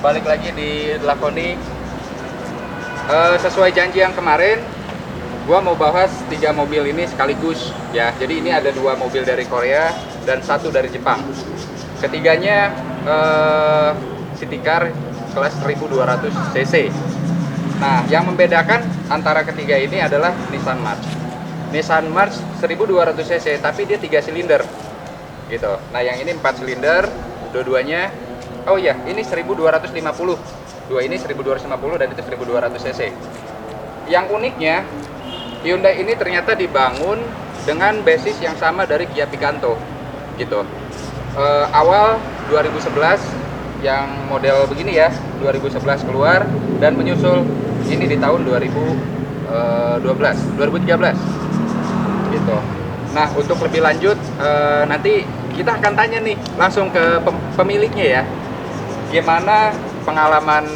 balik lagi di Lakoni. Sesuai janji yang kemarin, gua mau bahas 3 mobil ini sekaligus ya. Jadi ini ada 2 mobil dari Korea dan 1 dari Jepang. Ketiganya city car kelas 1200 cc. Nah, yang membedakan antara ketiga ini adalah Nissan March. Nissan March 1200 cc, tapi dia 3 silinder gitu. Nah, yang ini 4 silinder, dua-duanya. Oh iya, ini 1250. Dua ini 1250 dan itu 1200 cc. Yang uniknya, Hyundai ini ternyata dibangun dengan basis yang sama dari Kia Picanto gitu. Awal 2011 yang model begini ya, 2011 keluar dan menyusul ini di tahun 2013 gitu. Nah, untuk lebih lanjut nanti kita akan tanya nih langsung ke pemiliknya ya, gimana pengalaman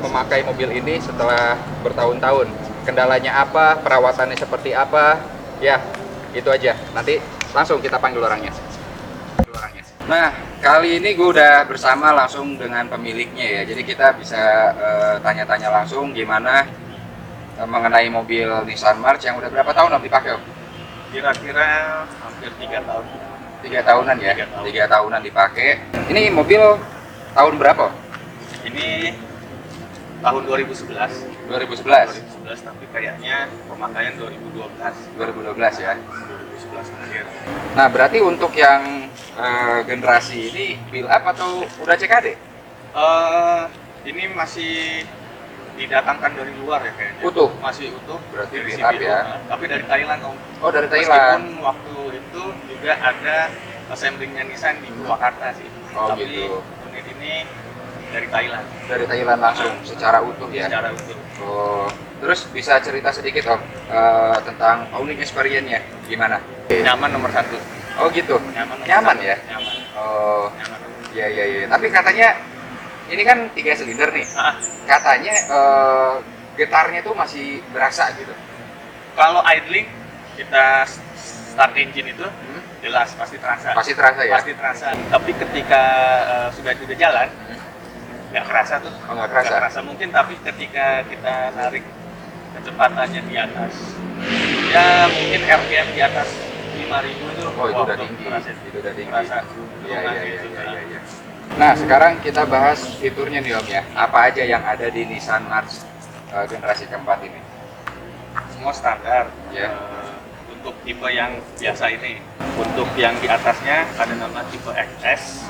memakai mobil ini setelah bertahun-tahun, kendalanya apa, perawatannya seperti apa, ya itu aja. Nanti langsung kita panggil orangnya. Nah, kali ini gue udah bersama langsung dengan pemiliknya ya, jadi kita bisa tanya-tanya langsung gimana mengenai mobil Nissan March yang udah berapa tahun Om dipakai Om? Kira-kira hampir 3 tahun. 3 tahunan ya? 3 tahunan dipakai. Ini mobil tahun berapa? Ini tahun 2011. 2011? Tapi kayaknya pemakaian 2012. 2012 ya? 2011 akhir. Nah, berarti untuk yang generasi ini build up atau udah CKD? Ini masih didatangkan dari luar ya kayaknya. Utuh? Masih utuh. Berarti dari build up CBO, ya? Tapi dari Thailand Om. Oh, dari Meskipun Thailand? waktu itu juga ada assemblingnya Nissan di Purwakarta sih. Oh, tapi gitu. unit ini dari Thailand. Dari Thailand langsung, secara utuh ya? Secara utuh. Oh, terus bisa cerita sedikit Om tentang owning experience-nya gimana? Nyaman nomor 1. Oh gitu? Nyaman Ya? Nyaman. Oh, Nyaman. iya. Tapi katanya ini kan 3 silinder nih. Katanya getarnya tuh masih berasa gitu. Kalau idling kita start engine itu jelas pasti terasa. Pasti terasa ya? Pasti terasa. Tapi ketika sudah jalan nggak kerasa tuh. Oh, nggak kerasa? Nggak kerasa mungkin, tapi ketika kita narik kecepatannya di atas, ya mungkin RPM di atas 5.000 itu. Oh, itu udah tuh tinggi. terasa. Itu udah tinggi. Terasa. Iya. Nah, sekarang kita bahas fiturnya nih Om ya. Apa aja yang ada di Nissan March generasi keempat ini? Semua standar. Ya. Untuk tipe yang biasa ini. Untuk yang di atasnya ada nama tipe XS.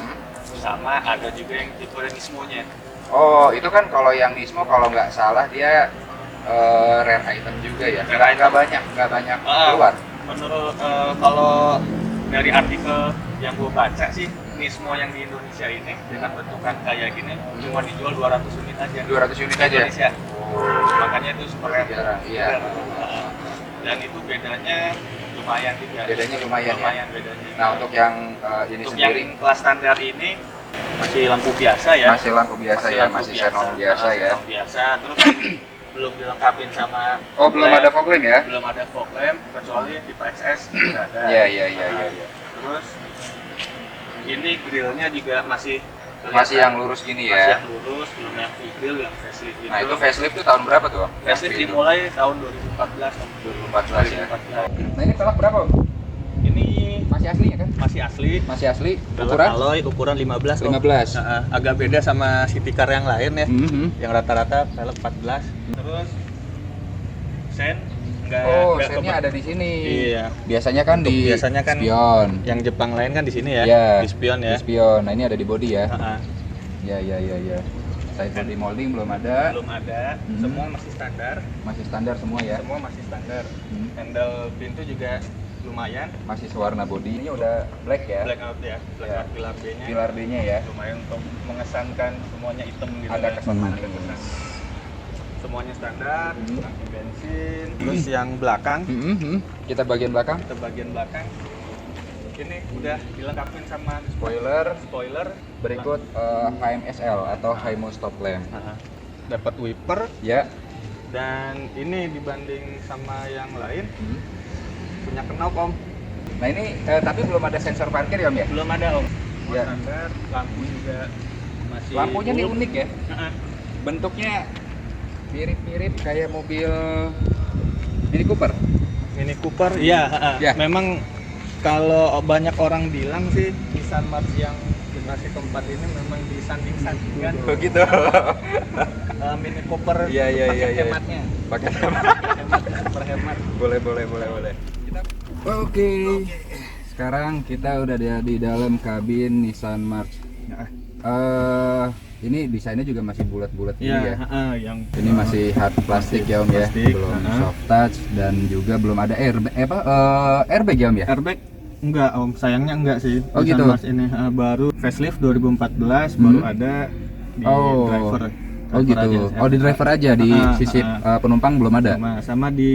Sama ada juga yang tipe Nismo-nya. Oh, itu kan kalau yang Nismo kalau nggak salah dia rare item juga ya. Nggak banyak keluar. Menurut kalau dari artikel yang gue baca sih, Nismo yang di Indonesia ini dengan bentukan kayak gini cuma dijual 200 unit aja. 200 unit Di aja. Indonesia. Oh, Makanya itu super rare. jarang. Iya. Dan itu bedanya lumayan juga. Bedanya lumayan ya? Bedanya. Nah, untuk yang ini Untuk sendiri yang kelas standar ini masih lampu biasa ya. masih lampu biasa ya, lampu masih xenon biasa ya. xenon biasa. Terus belum dilengkapin sama Oh, belum ada fog lamp ya? belum ada fog lamp kecuali tipe XS tidak ada. Iya. Terus ini grillnya juga masih Masih yang lurus gini masih ya. yang lurus, belum yang full grill, yang facelift gitu. Nah, itu facelift itu tahun berapa tuh Om? Facelift dimulai tahun 2014. 2014 ya. 2014. Nah, ini pelak berapa Om? Ini Masih asli ya kan? masih asli. Masih asli. Velg Ukuran? alloy ukuran 15. 15. Agak beda sama city car yang lain ya. Mhm. Yang rata-rata velg 14. Terus sen enggak sennya ada di sini. Iya. Biasanya kan di Biasanya kan spion. Yang Jepang lain kan di sini ya. Iya. Di spion ya. Di spion. Nah, ini ada di body ya. Heeh. Iya. Side body molding belum ada. Belum ada. Semua masih standar. Masih standar semua ya. Semua masih standar. Hmm. Handle pintu juga lumayan. Masih sewarna body. Ini udah black ya. Blackout ya. Blackout Ya. pilar B-nya. Pilar B-nya ya. Lumayan untuk mengesankan semuanya hitam gitu. Ada ya. kesan Ada kesan. Semuanya standar, Hmm. tangki bensin. Terus yang belakang, Kita bagian belakang. kita bagian belakang ini udah dilengkapin sama spoiler. Berikut HMSL atau High Mode Stop Lamp. Dapat wiper Ya. dan ini dibanding sama yang lain punya knob Om. Nah, ini tapi belum ada sensor parkir ya Om ya? Belum ada Om. Semua Ya. standar, lampu juga Masih Lampunya nih unik ya. Heeh. Bentuknya mirip-mirip kayak mobil Mini Cooper. Mini Cooper, iya. Ya. Memang kalau banyak orang bilang sih Nissan March yang generasi keempat ini memang disanding-sandingkan. Begitu. Mini Cooper Iya, iya, pakai iya, iya. hematnya. Pakai Super hemat. boleh. Oke. Sekarang kita udah di dalam kabin Nissan March. Ini desainnya juga masih bulat-bulat gini ya. Yang Ini masih hard plastik ya Om ya, plastik, belum soft touch dan juga belum ada airbag ya Om ya. airbag enggak Om, sayangnya enggak sih. Oh, Nissan gitu. March ini baru facelift 2014 baru ada di driver. Oh gitu. Aja. Oh di driver aja, di sisi penumpang belum ada. Sama di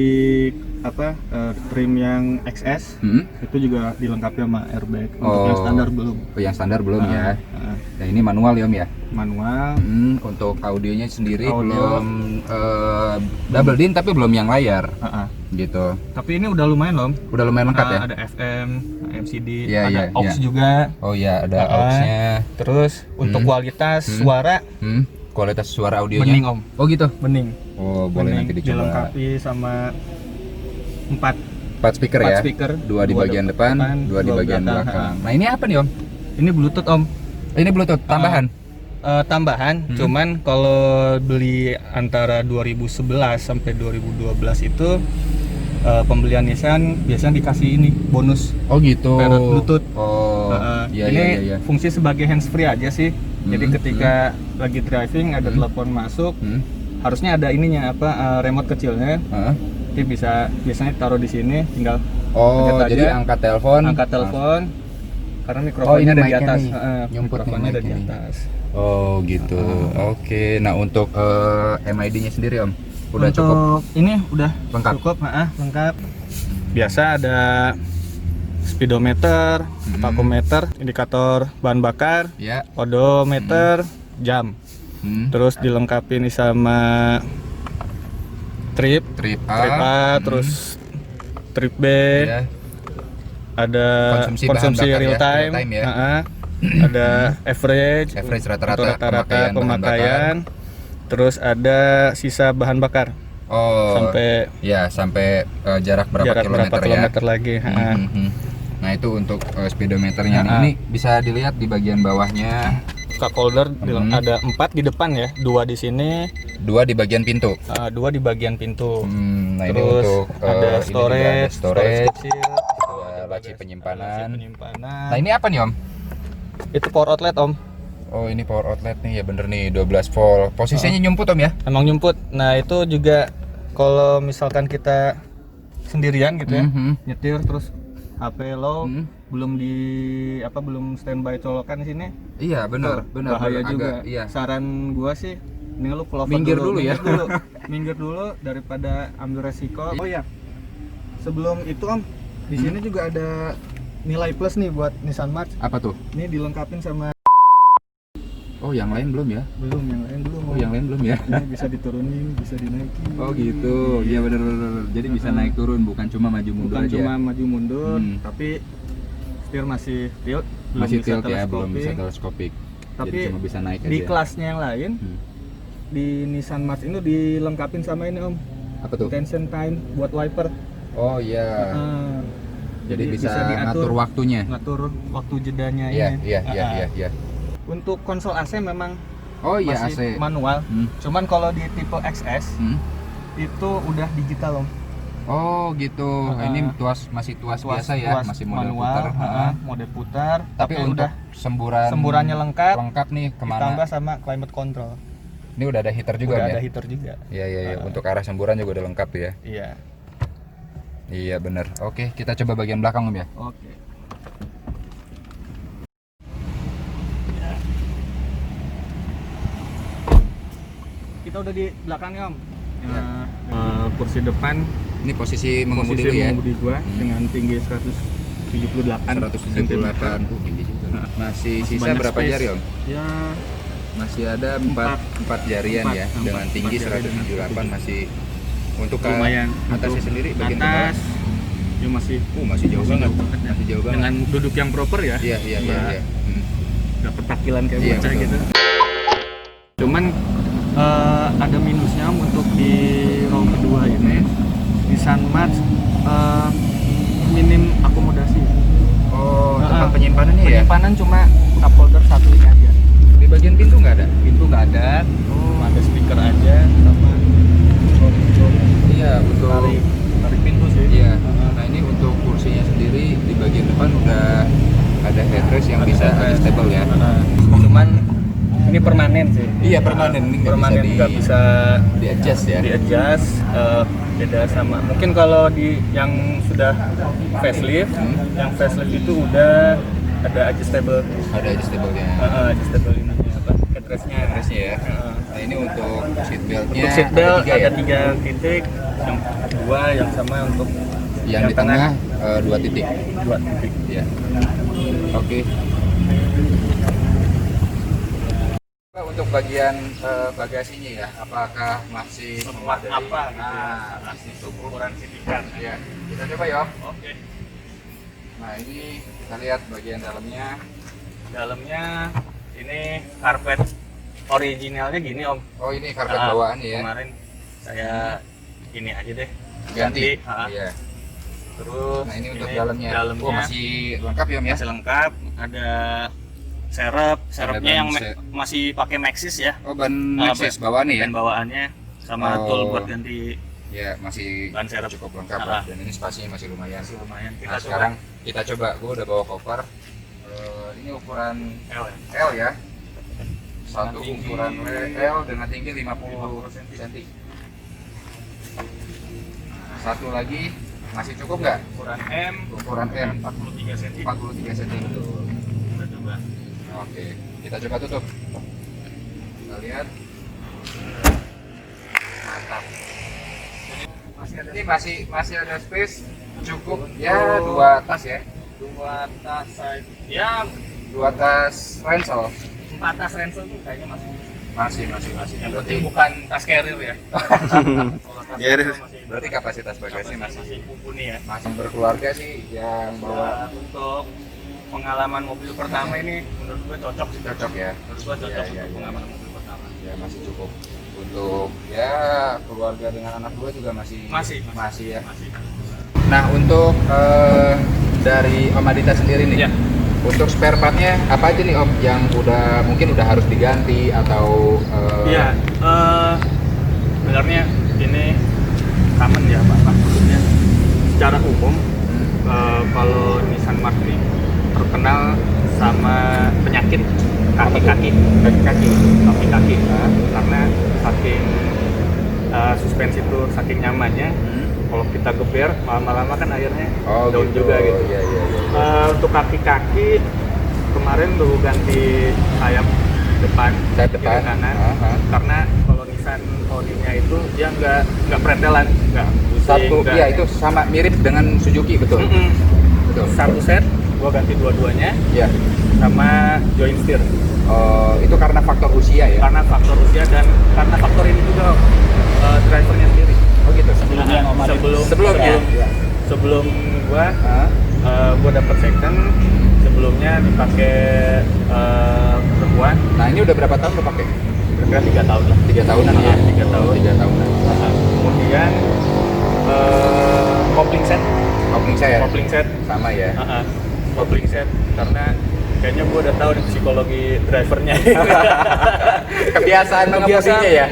trim yang XS itu juga dilengkapi sama airbag. Untuk yang standar belum. Oh yang standar belum ya. Nah ini manual ya Om ya. Manual. Untuk audionya sendiri belum double din tapi belum yang layar. Gitu. Tapi ini udah lumayan Om. Udah lumayan lengkap ya. Ada FM, MCD, Iya, ada iya, aux iya. juga. Oh iya ada aux-nya. Terus untuk kualitas suara Kualitas suara audionya. bening Om. Oh gitu. Bening. Oh boleh nanti dicoba. Dilengkapi sama 4 speaker ya. speaker, 2 di bagian depan, 2 di bagian belakang. Nah ini apa nih Om? Ini Bluetooth Om. Ini Bluetooth tambahan. Tambahan, cuman kalau beli antara 2011 sampai 2012 itu pembelian Nissan biasanya dikasih ini bonus Oh gitu. Parrot Bluetooth. Oh iya ini iya. fungsi sebagai handsfree aja sih. Jadi ketika lagi driving ada telepon masuk, harusnya ada ininya remote kecilnya. Jadi bisa biasanya taruh di sini, tinggal Oh jadi angkat telepon. Karena mikrofonnya ada di atas. Nyumput Mikrofonnya ada di mic-nya nih. atas. Oh gitu. Oke. Nah untuk MID-nya sendiri Om, udah Untuk cukup ini udah lengkap. Cukup, lengkap. Biasa ada speedometer, tachometer, indikator bahan bakar, ya. odometer, jam. Terus dilengkapi nih sama trip A, terus trip B. Ya. Ada Konsumsi konsumsi bahan bakar real ya, time, real time ya. ada average rata-rata pemakaian, terus ada sisa bahan bakar sampai jarak berapa kilometer lagi. Nah itu untuk speedometernya nih. Ini bisa dilihat di bagian bawahnya. Cup holder ada 4 di depan ya, 2 di sini, 2 di bagian pintu. 2 di bagian pintu. Nah ini Terus untuk ada storage kecil, ada laci penyimpanan. penyimpanan. Nah ini apa nih Om? Itu power outlet Om. Oh ini power outlet nih ya, bener nih 12 volt. Posisinya nyumput Om ya? Emang nyumput. Nah itu juga kalau misalkan kita sendirian gitu ya, nyetir terus HP low, belum standby colokan di sini. Iya benar Bahaya juga. Iya. Saran gua sih mending lu pull over Minggir dulu ya. Minggir dulu daripada ambil resiko. Oh ya, sebelum itu Om, di sini juga ada nilai plus nih buat Nissan March. Apa tuh? Ini dilengkapin sama Oh yang lain belum ya? yang lain belum. Oh yang lain belum ya? Ini bisa diturunin, bisa dinaikin. Oh gitu, iya bener. Jadi bisa naik turun, bukan cuma maju mundur Bukan aja. cuma maju mundur, tapi setir masih tilt, Masih tilt ya, belum bisa teleskopik. Tapi jadi cuma bisa naik di aja. kelasnya yang lain, di Nissan March ini dilengkapin sama ini Om. Apa tuh? Tension time buat wiper. Oh iya. Jadi bisa diatur, ngatur waktunya. ngatur waktu jedanya Iya, ini. iya. Untuk konsol AC memang Oh iya masih AC. manual. Cuman kalau di tipe XS itu udah digital Om. Oh gitu. Ini masih tuas biasa ya, masih model manual, putar. mode putar. Tapi untuk udah semburannya lengkap nih kemana? ditambah sama climate control. Ini udah ada heater juga Udah ada ya? heater juga. Iya. Untuk arah semburan juga udah lengkap ya. Iya. Iya bener. Oke, kita coba bagian belakang Om ya. Oke. Kita udah di belakangnya Om. Kursi depan Ini posisi mengemudi dulu ya. mengemudi gua dengan tinggi 178 178. Tinggi juga. Masih sisa banyak berapa space. jari Om? Ya, Masih ada 4 jarian ya, dengan tinggi 178 masih untuk ke lumayan. atasnya Untuk sendiri bagian atas ya masih masih jauh banget. Masih jauh banget. dengan duduk yang proper ya. Iya. Dapat takilan kayak Iya, bocah betul. gitu. Cuman ada minusnya untuk di row kedua ini Nissan March minim akomodasi. Oh, tempat penyimpanannya ya? Penyimpanan cuma cup holder satu ini aja. Di bagian pintu nggak ada? Pintu nggak ada, cuma ada speaker aja sama Iya, betul. tarik pintu sih. Iya. Nah, ini untuk kursinya sendiri di bagian depan udah ada headrest yang bisa adjustable ya. Cuman ini permanen sih. Iya, permanen. Ini Nggak bisa di adjust ya. di adjust. Beda sama mungkin kalau di yang sudah facelift, yang facelift itu udah ada adjustable. Ada adjustable-nya. Adjustable ini apa? Headrestnya. Headrestnya ya. Nah, ini untuk seat belt-nya Untuk seat belt ada ya? 3 titik, yang dua yang sama untuk Yang di tengah 2 titik. 2 titik. Ya. Oke. Untuk bagian bagasinya ya, apakah masih Semuat memadai? apa gitu ya? Nah, masih cukup. Ukuran sitikan. Ya, kita coba ya. Oke. Nah, ini kita lihat bagian dalamnya. Dalamnya ini karpet originalnya gini Om. Oh, ini karpet bawaan ya. Kemarin saya ini aja deh. Ganti. Ha. Iya. Terus Nah, ini untuk dalamnya. Dalamnya Oh, masih lengkap ya, Om ya? masih lengkap. Ada serepnya yang masih pakai Maxxis ya. Oh, ban Maxxis bawaan ya? Dan bawaannya sama Oh. tool buat ganti Ya, masih ban serep. cukup lengkap Ah. lah. Dan ini spasinya masih lumayan. lumayan. Nah, sekarang kita coba. Gue udah bawa koper. Ini ukuran L ya. L ya. Satu Dengan tinggi- ukuran L dengan tinggi 50 cm. Satu lagi masih cukup nggak? Ukuran M, Ukuran M 43 cm. 43 cm. Kita coba. Oke, kita coba tutup. Kita lihat. Mantap. Ini masih ada space cukup ya, 2 tas ya. 2 tas size. Ya, 2 tas ransel. 4 tas ransel tuh kayaknya masih. Masih. Yang penting bukan tas carrier ya. Berarti kapasitas bagasi masih mumpuni ya. masih berkeluarga sih yang bawa. Untuk pengalaman mobil pertama ini menurut gue cocok sih. Cocok ya. Menurut gue cocok Iya, untuk iya. pengalaman mobil pertama. Ya masih cukup untuk ya keluarga dengan anak dua juga masih ya. Masih. Nah, untuk dari Om Adita sendiri nih, Ya. untuk spare partnya apa aja nih Om yang mungkin udah harus diganti atau Iya, sebenarnya ini common ya Pak. Maksudnya secara umum kalau Nissan March ini terkenal sama penyakit kaki-kaki, karena saking suspensi itu saking nyamannya, kalau kita geber lama-lama kan akhirnya down gitu. juga gitu. Iya. Untuk kaki-kaki kemarin dulu ganti sayap depan, Sayap kiri depan. kanan, Aha. karena kalau Nissan Audi-nya itu dia nggak pretelan, nggak pusing, Satu, nggak- iya itu sama mirip dengan Suzuki betul. Mm-mm. Betul. Satu set gua ganti dua-duanya Iya. sama joint steer, Itu karena faktor usia ya. karena faktor usia dan karena faktor ini juga drivernya sendiri. Oh gitu. Sebelumnya. Iya. sebelum gua Hah? gua dapet second, sebelumnya dipakai perempuan Nah, ini udah berapa tahun lo pakai? kira-kira 3 tahun lah. 3 tahunan ya. 3 tahun. 3 tahunan. Kemudian kopling set, Kopling set sama ya. kopling set karena kayaknya gua udah tahu nih psikologi drivernya. Kebiasaan mengemudinya ya.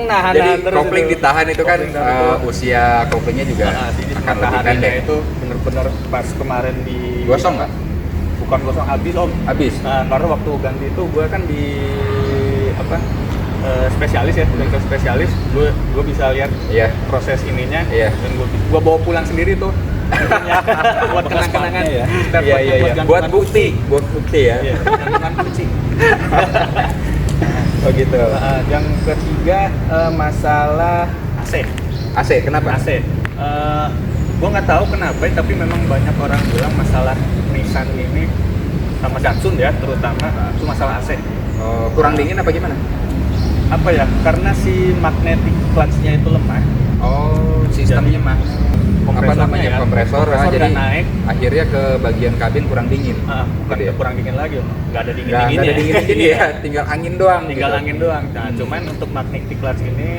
Nahan Jadi terus kopling itu. ditahan itu kan Kopling tahan itu. usia koplingnya juga Jadi akan lebih tahanannya pendek. itu bener-bener pas kemarin di Gosong nggak? bukan gosong, habis Om. Habis. Nah, karena waktu ganti itu gue kan di apa spesialis ya, udah ke spesialis, gue bisa lihat Iya. proses ininya, Iya. dan gue bawa pulang sendiri tuh. Buat kenang-kenangan ya. Spare Iya partnya iya. gantungan Buat bukti ya. Iya, gantungan kunci. Oh gitu. Yang ketiga masalah AC. AC kenapa? AC. Gue nggak tahu kenapa, tapi memang banyak orang bilang masalah Nissan ini sama Datsun ya terutama itu masalah AC. Kurang dingin apa gimana? Apa ya? Karena si magnetic clutch-nya itu lemah. Oh, si sistemnya mas kompresornya ya, kompresor kompresor jadi udah naik, akhirnya ke bagian kabin kurang dingin. bukan Gitu ya? kurang dingin lagi, nggak ada Nggak ada dingin dingin ya, tinggal angin doang. tinggal gitu. angin doang. Nah, cuman untuk magnetic clutch ini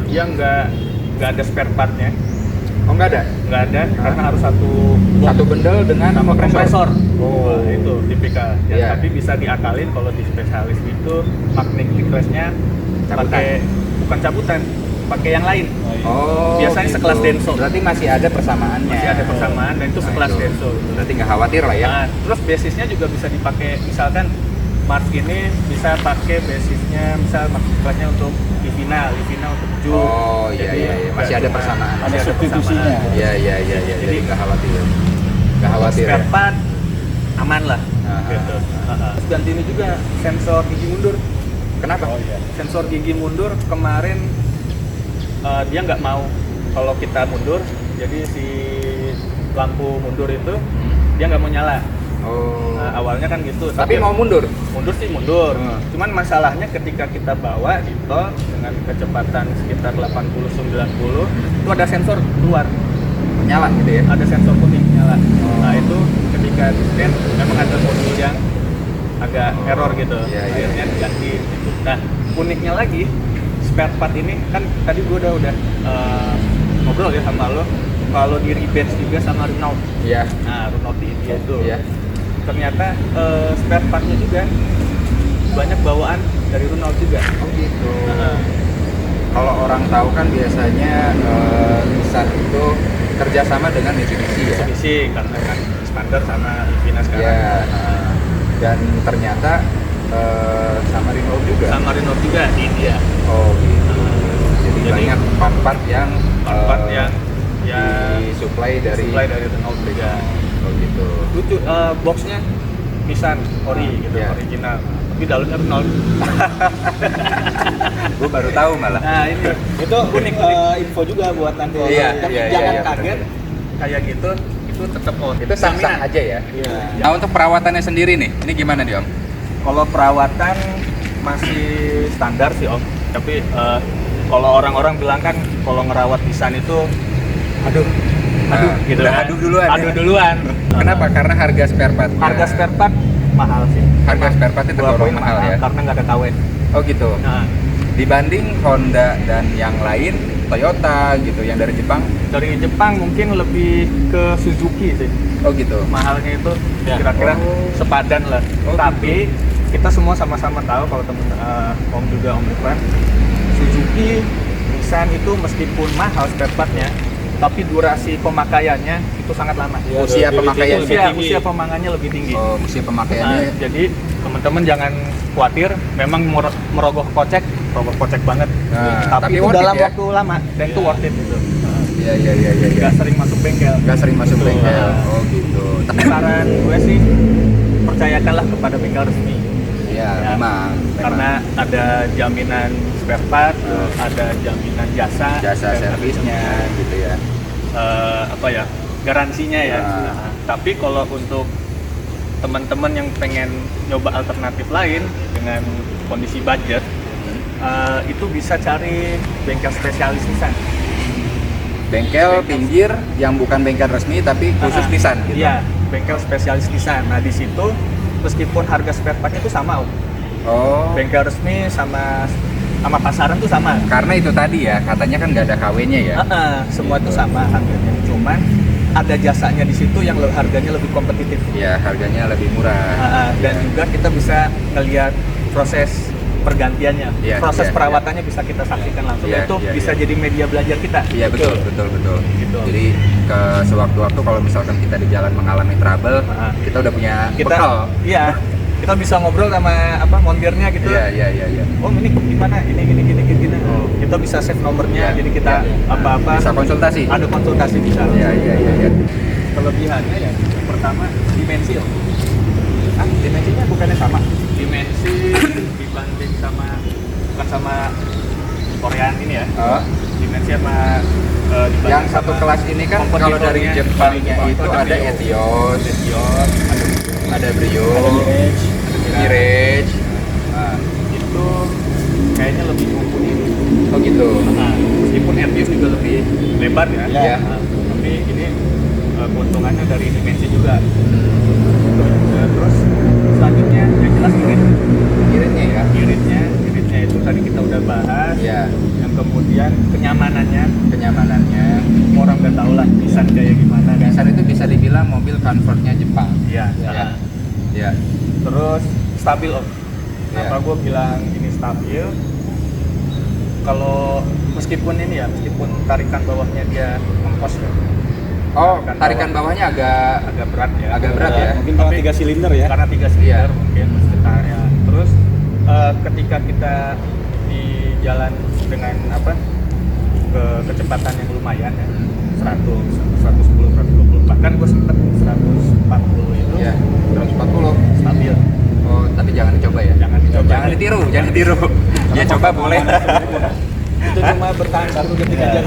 dia nggak ada spare partnya, Oh nggak ada? karena harus satu box Satu bendel dengan sama kompresor. Oh. Nah, itu tipikal. Ya, Iya. tapi bisa diakalin kalau di spesialis itu magnetic clutch-nya Cabutan. bukan cabutan, pakai yang lain. Oh. Biasanya gitu. sekelas Denso. Berarti masih ada persamaannya. Masih ada persamaan dan itu Nah, sekelas itu. Denso. Berarti nggak khawatir lah ya. Nah, terus basisnya juga bisa dipakai, misalkan Mars ini bisa pakai basisnya, misal clutch-nya untuk Livina untuk Juke. Oh iya Jadi, iya, iya. Masih ada persamaan. Masih ada substitusinya. persamaan. Iya iya iya iya. Jadi nggak khawatir. Nggak khawatir. Spare Ya? part aman lah. Aha. Gitu. Terus ganti ini juga sensor gigi mundur. Kenapa? Sensor gigi mundur kemarin dia nggak mau kalau kita mundur, jadi si lampu mundur itu dia nggak mau nyala. Oh. Nah, awalnya kan gitu. Tapi mau mundur. mundur sih mundur. Hmm. Cuman masalahnya ketika kita bawa di tol dengan kecepatan sekitar 80-90 itu ada sensor keluar, Nyala gitu ya. ada sensor kuning nyala. Nah itu ketika di scan memang ada modul yang agak error gitu. Iya, iya, Akhirnya iya. diganti. Gitu. Nah uniknya lagi spare part ini kan tadi gue udah ngobrol ya sama lo kalau di rebench juga sama Renault. Iya. Nah Renault di India itu Iya. ternyata spare partnya juga banyak bawaan dari Renault juga. Oh gitu. Nah, Kalau orang tahu kan biasanya Nissan itu kerjasama dengan Mitsubishi ya. Mitsubishi karena kan standar sama Livina sekarang. Iya. Dan ternyata sama Renault juga. Sama Renault juga di India. Oh gitu. Jadi, Jadi, banyak part-part yang Part yang disuplai dari Renault juga. Oh gitu. Lucu boxnya Nissan ori gitu, Iya. original. Tapi dalamnya Renault. Gue baru tahu malah. Nah ini Itu unik info juga buat nanti. Iya, Tapi iya, jangan iya, kaget. kayak gitu itu tetap Itu sah-sah aja ya. Iya. Nah untuk perawatannya sendiri nih, ini gimana nih Om? Kalau perawatan masih standar sih Om. Tapi kalau orang-orang bilang kan kalau ngerawat Nissan itu aduh gitu udah kan. aduh duluan ya? Aduh duluan. Kenapa? Karena harga spare part. Harga spare part mahal sih. Harga spare part itu Gua tergolong akuin mahal ya. karena nggak ada KW. Oh gitu. Nah, Dibanding Honda dan yang lain, Toyota gitu, yang dari Jepang. dari Jepang mungkin lebih ke Suzuki sih. Oh gitu. Mahalnya itu Ya. kira-kira Oh. sepadan lah. Oh, Tapi kita semua sama-sama tahu kalau temen Om juga Om Irfan, Suzuki, Nissan itu meskipun mahal spare partnya, tapi durasi pemakaiannya itu sangat lama. Iya, Usia lebih pemakaiannya. tinggi. Usia pemakaiannya lebih tinggi. Oh, usia Nah, pemakaiannya. jadi teman-teman jangan khawatir, memang merogoh kocek banget. Nah, tapi tapi itu worth it dalam ya? waktu lama dan itu worth it gitu. Iya iya iya iya. Nggak sering masuk bengkel. Gak sering masuk Gitu. bengkel. Nah, Oh gitu. saran gue sih percayakanlah kepada bengkel resmi. Iya, Ya, memang. Karena ada jaminan spare part, ada jaminan jasa dan servisnya gitu ya. apa ya, garansinya ya. Nah. Nah, tapi kalau untuk teman-teman yang pengen nyoba alternatif lain dengan kondisi budget, itu bisa cari bengkel spesialis Nissan. Bengkel pinggir yang bukan bengkel resmi tapi khusus Nissan gitu. Iya, bengkel spesialis Nissan. Nah di situ meskipun harga spare partnya itu sama, Om. Oh. Bengkel resmi sama pasaran tuh sama. Karena itu tadi ya, katanya kan nggak ada KW-nya ya. Semua itu sama harganya. Cuman ada jasanya di situ yang harganya lebih kompetitif. Ya, harganya lebih murah. Dan juga kita bisa ngelihat proses pergantiannya, Iya, proses iya, perawatannya bisa kita saksikan langsung. Iya, Itu iya, bisa iya. jadi media belajar kita. Iya betul, betul, betul. Gitu. Jadi ke sewaktu-waktu kalau misalkan kita di jalan mengalami trouble, kita udah punya Kita, bekal. iya, kita bisa ngobrol sama montirnya gitu. Iya, iya, iya, iya. Oh ini gimana? Ini gini. Kita bisa save nomornya, Iya, jadi kita iya. apa-apa. Bisa konsultasi. Ada konsultasi bisa. Iya, iya, iya, iya. Kelebihannya ya, yang pertama dimensi. Dimensinya bukannya sama. Dimensi dibanding bukan sama Korean ini ya. Oh, Dimensi sama dibanding yang satu sama kelas ini kan kalau dari kompetitornya, Jepangnya itu ada Brio. Etios, Etios, ada Brio, Mirage. ada Mirage. Nah, itu kayaknya lebih mumpuni. Oh gitu. Nah, meskipun Etios juga lebih lebar ya. Iya. Tapi ini keuntungannya dari dimensi juga. Terus selanjutnya yang jelas Iritnya ya. iritnya itu tadi kita udah bahas. Iya. Yang kemudian kenyamanannya orang udah tahu lah Nissan kayak gimana kan. Nissan itu bisa dibilang mobil comfortnya Jepang. Iya. Ya. Ya. Terus stabil om. Iya. Kenapa gue bilang ini stabil? Kalau meskipun tarikan bawahnya dia ngempos ya. Oh, tarikan bawahnya agak berat ya. Agak berat ya. Mungkin karena 3 silinder ya. Karena 3 silinder Iya. mungkin sekitarnya. Terus ketika kita di jalan dengan kecepatan yang lumayan ya, 100, 110, 120, bahkan gue sempet 140 itu Iya, 140. stabil. Oh, tapi jangan dicoba ya. Jangan dicoba. Jangan ditiru. Ya coba boleh. Itu cuma bertahan 1 detik aja.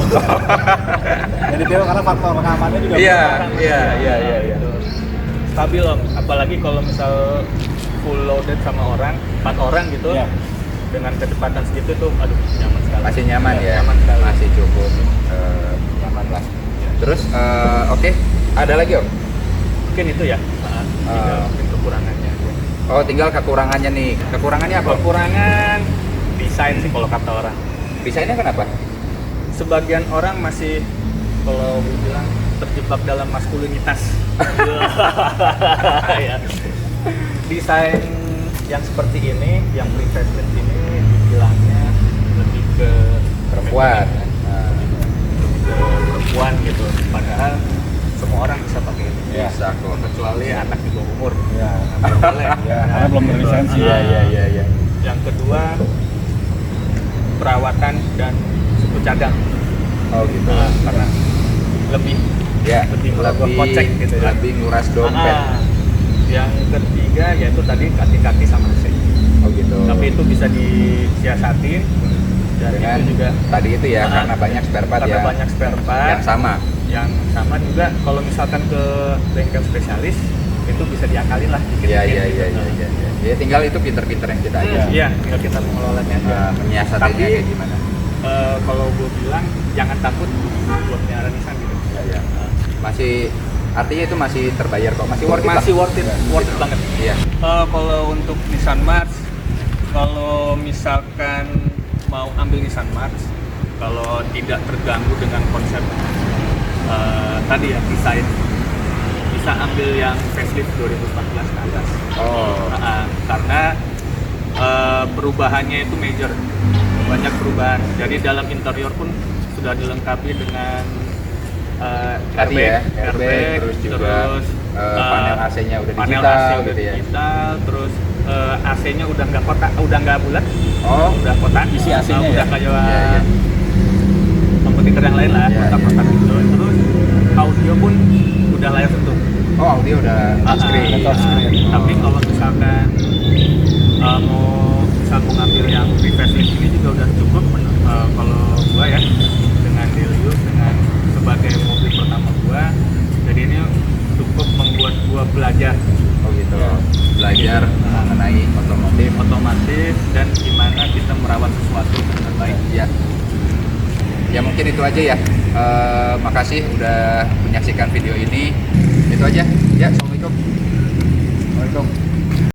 Jadi tiru karena faktor pengamannya juga. Iya. Gitu. Stabil om, apalagi kalau misal full loaded sama 4 orang gitu. Iya. Dengan kecepatan segitu tuh aduh nyaman sekali. Masih nyaman ya. Nyaman sekali. Masih cukup nyaman lah. Terus oke, ada lagi Om? Mungkin itu ya. Mungkin kekurangannya. Oh, tinggal kekurangannya nih. Kekurangannya apa? Kekurangan desain sih kalau kata orang. Desainnya kenapa? Sebagian orang masih kalau gue bilang terjebak dalam maskulinitas. Ya. Desain yang seperti ini, yang pre-facelift ini dibilangnya lebih ke Perempuan. lebih ke perempuan gitu. Padahal semua orang bisa pakai ini. Iya. Bisa kok. Kecuali anak di bawah umur. Iya. Nggak boleh. Ya, karena belum berlisensi. Iya. Yang kedua perawatan dan suku cadang. Oh gitu. Karena lebih merogoh kocek gitu ya. Lebih nguras dompet. Yang ketiga yaitu tadi kaki-kaki sama AC. Oh gitu. Tapi itu bisa disiasatin dan Dengan itu juga tadi itu ya, karena banyak spare part karena ya. banyak spare part Yang sama. yang sama juga kalau misalkan ke bengkel spesialis itu bisa diakalin lah dikit-dikit Iya. gitu. Ya tinggal itu pinter-pinter yang kita aja. Iya, tinggal kita mengelolanya aja. Menyiasatinya Tapi kayak gimana. kalau gue bilang jangan takut buat nyara Nissan gitu. Iya. Masih artinya itu masih terbayar kok. Masih worth it lah. Masih worth it banget. Iya. Kalau untuk Nissan March, kalau misalkan mau ambil Nissan March, kalau tidak terganggu dengan konsep tadi ya desain, bisa ambil yang facelift 2014 ke atas. Oh. Karena perubahannya itu major, banyak perubahan. Jadi dalam interior pun sudah dilengkapi dengan Tadi ya, airbag, terus juga panel AC-nya udah panel digital AC udah gitu ya. digital, terus AC-nya udah nggak kotak, udah nggak bulat, Oh, udah kotak. Isi AC-nya udah ya? kayak Iya. kompetitor yang lain lah, Iya, kotak-kotak gitu. Terus audio pun udah layar sentuh. Oh, audio udah touchscreen. touchscreen. Tapi kalau misalkan mau ngambil yang pre-facelift ini juga udah cukup kalau gua ya, dengan Delius, dengan sebagai mobil pertama gua, jadi ini cukup membuat gua belajar Oh gitu. Belajar mengenai otomotif dan gimana kita merawat sesuatu dengan baik. Ya. Ya mungkin itu aja ya. Makasih udah menyaksikan video ini. Itu aja. Ya, assalamualaikum. Waalaikumsalam.